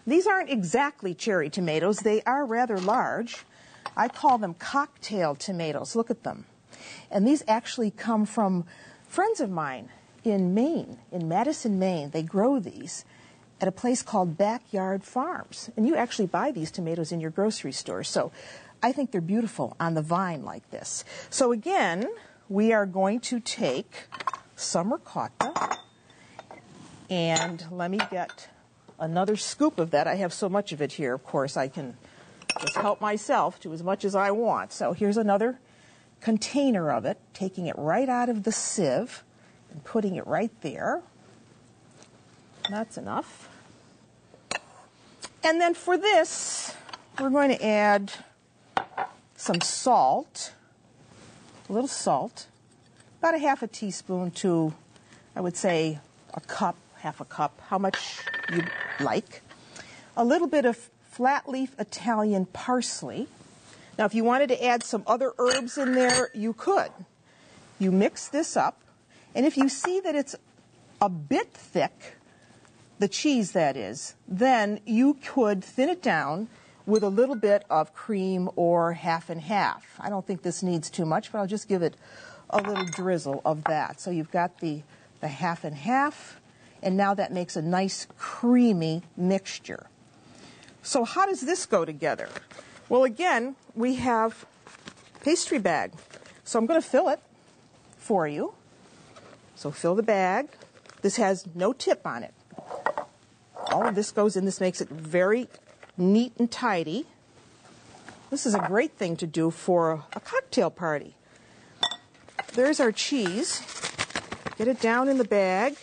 These aren't exactly cherry tomatoes. They are rather large. I call them cocktail tomatoes. Look at them. And these actually come from friends of mine in Maine, in Madison, Maine. They grow these at a place called Backyard Farms. And you actually buy these tomatoes in your grocery store. So I think they're beautiful on the vine like this. So again, we are going to take some ricotta. And let me get another scoop of that. I have so much of it here, of course, I can just help myself to as much as I want. So here's another container of it, taking it right out of the sieve and putting it right there. That's enough. And then for this, we're going to add some salt, a little salt, about a half a teaspoon to, I would say, a cup, half a cup, how much you like. A little bit of flat leaf Italian parsley. Now, if you wanted to add some other herbs in there, you could. You mix this up, and if you see that it's a bit thick, the cheese that is, then you could thin it down with a little bit of cream or half and half. I don't think this needs too much, but I'll just give it a little drizzle of that. So you've got the half and half, and now that makes a nice creamy mixture. So how does this go together? Well, again, we have pastry bag. So I'm going to fill it for you. So fill the bag. This has no tip on it. All of this goes in. This makes it very neat and tidy. This is a great thing to do for a cocktail party. There's our cheese. Get it down in the bag.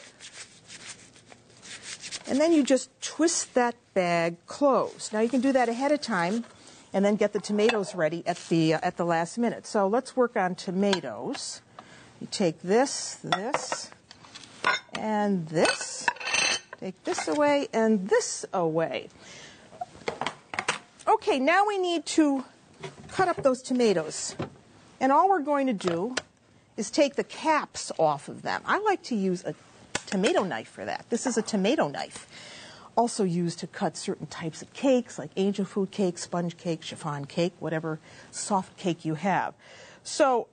And then you just twist that bag closed. Now you can do that ahead of time and then get the tomatoes ready at the last minute. So let's work on tomatoes. You take this, and this. Take this away and this away. Okay, now we need to cut up those tomatoes. And all we're going to do is take the caps off of them. I like to use a tomato knife for that. This is a tomato knife. Also used to cut certain types of cakes, like angel food cake, sponge cake, chiffon cake, whatever soft cake you have. So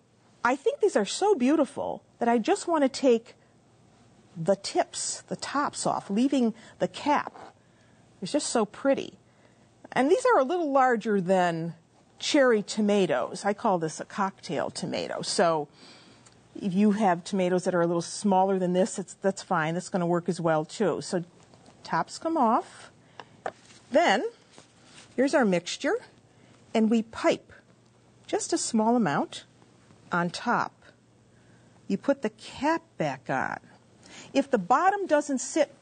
I think these are so beautiful that I just want to take the tips, the tops off, leaving the cap. It's just so pretty. And these are a little larger than cherry tomatoes. I call this a cocktail tomato. So if you have tomatoes that are a little smaller than this, that's fine. That's going to work as well, too. So tops come off. Then here's our mixture. And we pipe just a small amount on top. You put the cap back on. If the bottom doesn't sit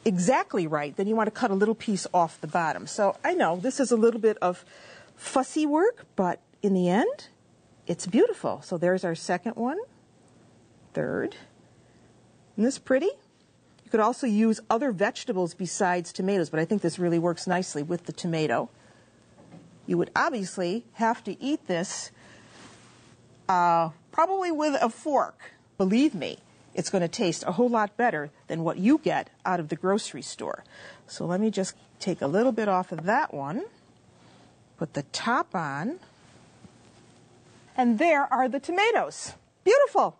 exactly right, then you want to cut a little piece off the bottom. So I know this is a little bit of fussy work, but in the end, it's beautiful. So there's our second one, third. Isn't this pretty? You could also use other vegetables besides tomatoes, but I think this really works nicely with the tomato. You would obviously have to eat this probably with a fork. Believe me, it's going to taste a whole lot better than what you get out of the grocery store. So let me just take a little bit off of that one, put the top on, and there are the tomatoes. Beautiful.